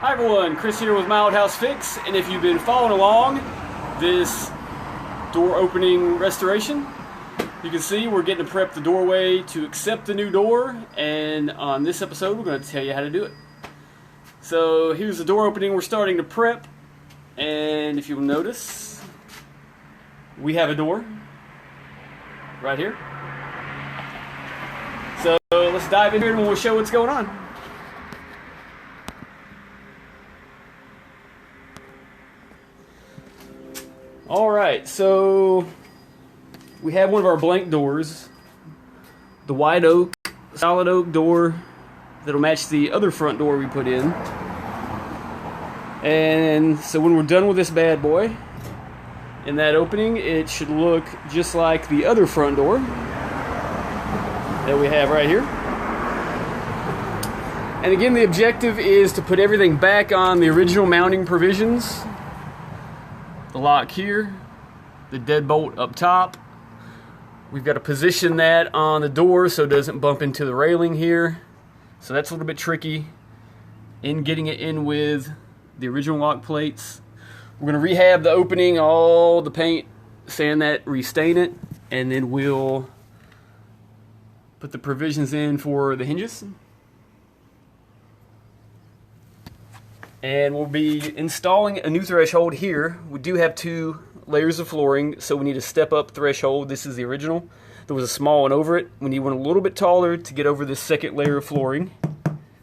Hi everyone, Chris here with My Old House Fix, and if you've been following along this door opening restoration, you can see we're getting to prep the doorway to accept the new door, and on this episode we're going to tell you how to do it. So here's the door opening we're starting to prep, and if you'll notice, we have a door right here. So let's dive in here and we'll show what's going on. Alright, so we have one of our blank doors, the white oak, solid oak door that'll match the other front door we put in. And so when we're done with this bad boy, in that opening, it should look just like the other front door that we have right here. And again, the objective is to put everything back on the original mounting provisions. The lock here, the deadbolt up top. We've got to position that on the door so it doesn't bump into the railing here. So that's a little bit tricky in getting it in with the original lock plates. We're going to rehab the opening, all the paint, sand that, restain it, and then we'll put the provisions in for the hinges. And we'll be installing a new threshold here. We do have 2 layers of flooring, so we need a step-up threshold. This is the original. There was a small one over it. We need one a little bit taller to get over this second layer of flooring.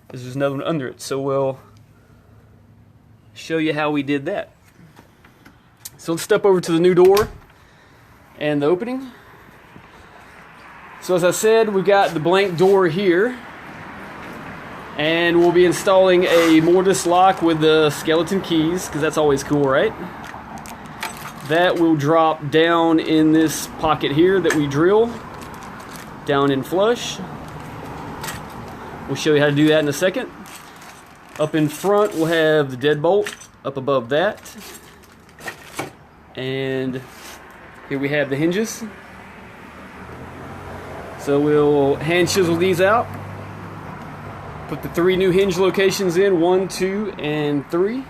There's another one under it, so we'll show you how we did that. So let's step over to the new door and the opening. So as I said, we've got the blank door here. And we'll be installing a Mortise lock with the skeleton keys, because that's always cool, right? That will drop down in this pocket here that we drill, down in flush. We'll show you how to do that in a second. Up in front, we'll have the deadbolt up above that. And here we have the hinges. So we'll hand chisel these out. Put the 3 new hinge locations in, 1, 2, and 3.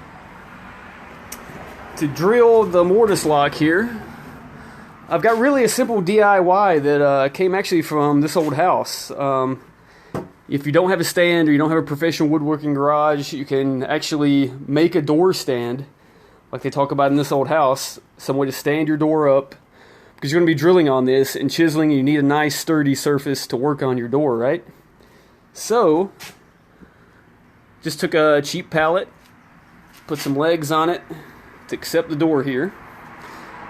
To drill the Mortise lock here, I've got really a simple DIY that came actually from this old house. If you don't have a stand or you don't have a professional woodworking garage, you can actually make a door stand, like they talk about in this old house, some way to stand your door up, because you're going to be drilling on this and chiseling, and you need a nice sturdy surface to work on your door, right? So just took a cheap pallet, put some legs on it to accept the door here.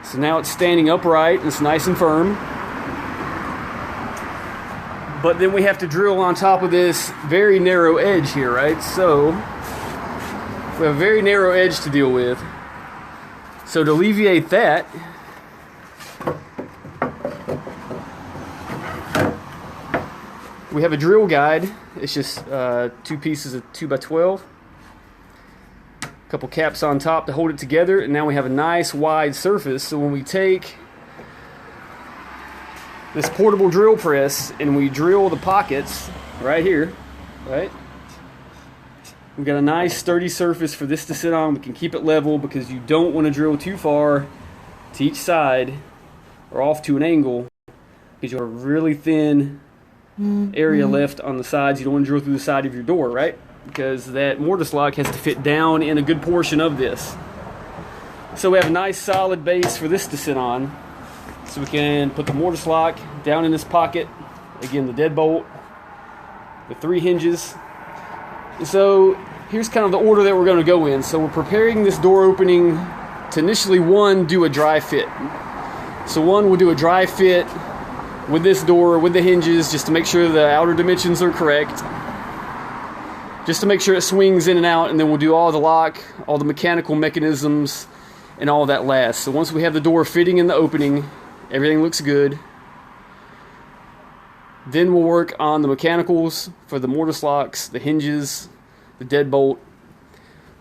So now it's standing upright and it's nice and firm. But then we have to drill on top of this very narrow edge here, right? So we have a very narrow edge to deal with. So to alleviate that, we have a drill guide. It's just 2 pieces of 2x12. A couple caps on top to hold it together, and now we have a nice wide surface. So when we take this portable drill press and we drill the pockets right here, right? We've got a nice sturdy surface for this to sit on. We can keep it level because you don't want to drill too far to each side or off to an angle, because you have a really thin area left on the sides. You don't want to drill through the side of your door, right? Because that Mortise lock has to fit down in a good portion of this. So we have a nice solid base for this to sit on. So we can put the Mortise lock down in this pocket. Again, the deadbolt, the 3 hinges. So here's kind of the order that we're going to go in. So we're preparing this door opening to initially, 1, do a dry fit. So 1, we'll do a dry fit with this door, with the hinges, just to make sure the outer dimensions are correct. Just to make sure it swings in and out, and then we'll do all the lock, all the mechanical mechanisms, and all that last. So once we have the door fitting in the opening, everything looks good. Then we'll work on the mechanicals for the Mortise locks, the hinges, the deadbolt.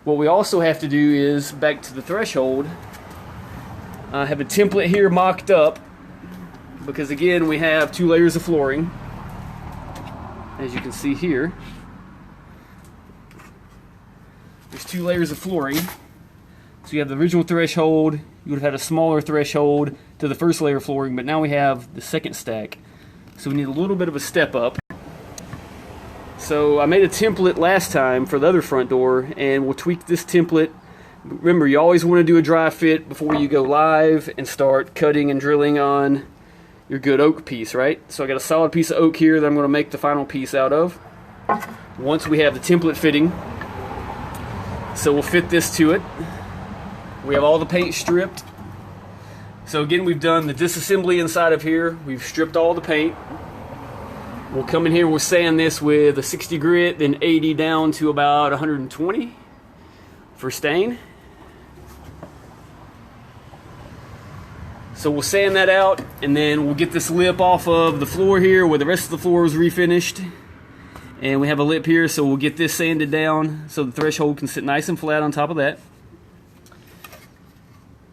What we also have to do is, back to the threshold, I have a template here mocked up, because again we have 2 layers of flooring, as you can see here. there's 2 layers of flooring. So you have the original threshold, you would have had a smaller threshold to the first layer of flooring, but now we have the second stack. So we need a little bit of a step up. So I made a template last time for the other front door, and we'll tweak this template. Remember, you always want to do a dry fit before you go live and start cutting and drilling on your good oak piece, right? So I got a solid piece of oak here that I'm going to make the final piece out of once we have the template fitting. So we'll fit this to it. We have all the paint stripped. So again, we've done the disassembly inside of here. We've stripped all the paint. We'll come in here, we'll sand this with a 60 grit, then 80 down to about 120 for stain. So we'll sand that out, and then we'll get this lip off of the floor here where the rest of the floor was refinished. And we have a lip here, so we'll get this sanded down so the threshold can sit nice and flat on top of that.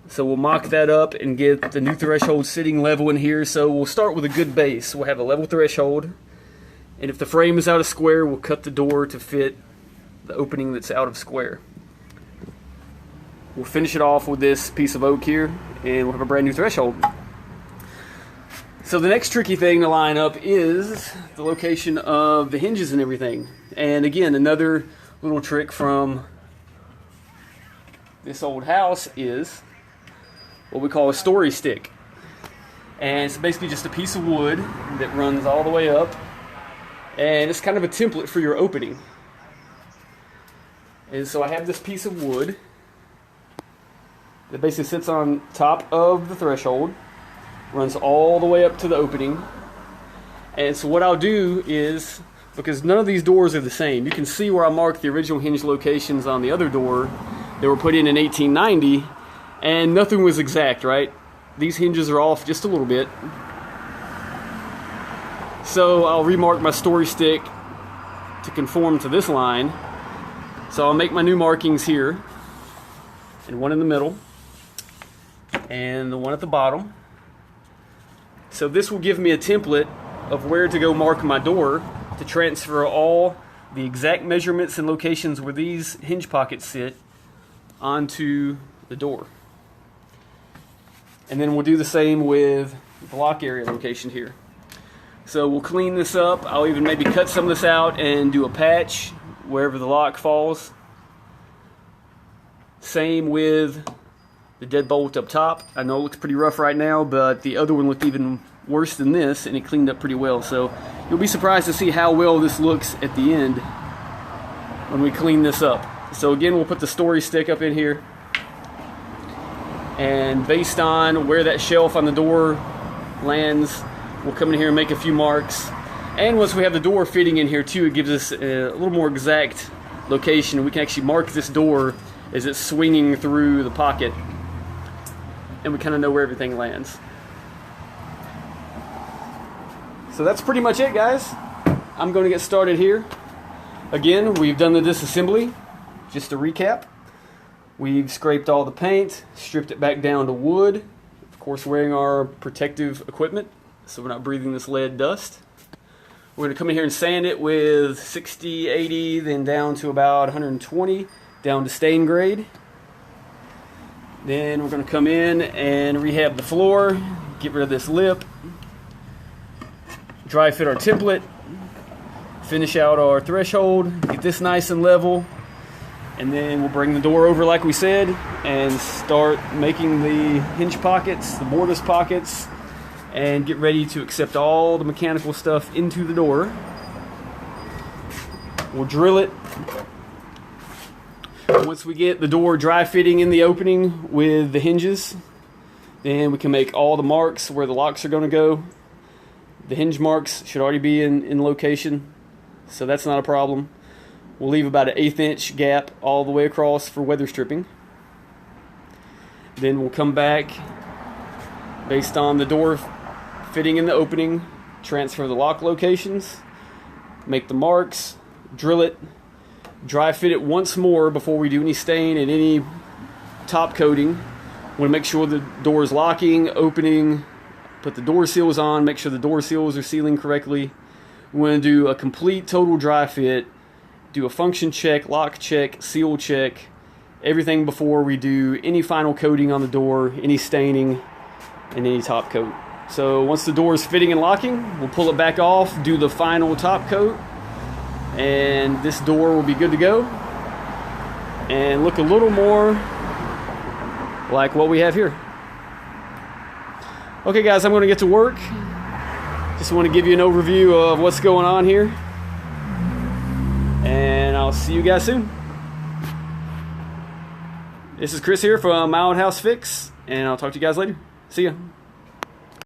So we'll mock that up and get the new threshold sitting level in here. So we'll start with a good base. We'll have a level threshold. And if the frame is out of square, we'll cut the door to fit the opening that's out of square. We'll finish it off with this piece of oak here, and we'll have a brand new threshold. So the next tricky thing to line up is the location of the hinges and everything. And again, another little trick from this old house is what we call a story stick. And it's basically just a piece of wood that runs all the way up, and it's kind of a template for your opening. And so I have this piece of wood that basically sits on top of the threshold, runs all the way up to the opening. And so what I'll do is, because none of these doors are the same, you can see where I marked the original hinge locations on the other door that were put in 1890, and nothing was exact, right? These hinges are off just a little bit. So I'll remark my story stick to conform to this line. So I'll make my new markings here, and one in the middle, and the one at the bottom. So this will give me a template of where to go mark my door to transfer all the exact measurements and locations where these hinge pockets sit onto the door. And then we'll do the same with the lock area location here. So we'll clean this up. I'll even maybe cut some of this out and do a patch wherever the lock falls. Same with the deadbolt up top. I know it looks pretty rough right now, but the other one looked even worse than this, and it cleaned up pretty well. So you'll be surprised to see how well this looks at the end when we clean this up. So again, we'll put the story stick up in here, and based on where that shelf on the door lands, we'll come in here and make a few marks. And once we have the door fitting in here too, it gives us a little more exact location. We can actually mark this door as it's swinging through the pocket, and we kind of know where everything lands. So that's pretty much it, guys. I'm going to get started here. Again, we've done the disassembly. Just to recap, we've scraped all the paint, stripped it back down to wood, of course wearing our protective equipment so we're not breathing this lead dust. We're going to come in here and sand it with 60, 80, then down to about 120, down to stain grade. Then we're going to come in and rehab the floor, get rid of this lip, dry fit our template, finish out our threshold, get this nice and level, and then we'll bring the door over like we said and start making the hinge pockets, the mortise pockets, and get ready to accept all the mechanical stuff into the door. We'll drill it. Once we get the door dry fitting in the opening with the hinges, then we can make all the marks where the locks are going to go. The hinge marks should already be in location, so that's not a problem. We'll leave about an 1/8 inch gap all the way across for weather stripping. Then we'll come back based on the door fitting in the opening, transfer the lock locations, make the marks, drill it, dry fit it once more before we do any stain and any top coating. We want to make sure the door is locking, opening, put the door seals on, make sure the door seals are sealing correctly. We want to do a complete total dry fit do a function check, lock check, seal check, everything before we do any final coating on the door, any staining, and any top coat. So once the door is fitting and locking, we'll pull it back off, do the final top coat, and this door will be good to go and look a little more like what we have here. Okay guys, I'm going to get to work. Just want to give you an overview of what's going on here, and I'll see you guys soon. This is Chris here from My Old House Fix, and I'll talk to you guys later. See ya.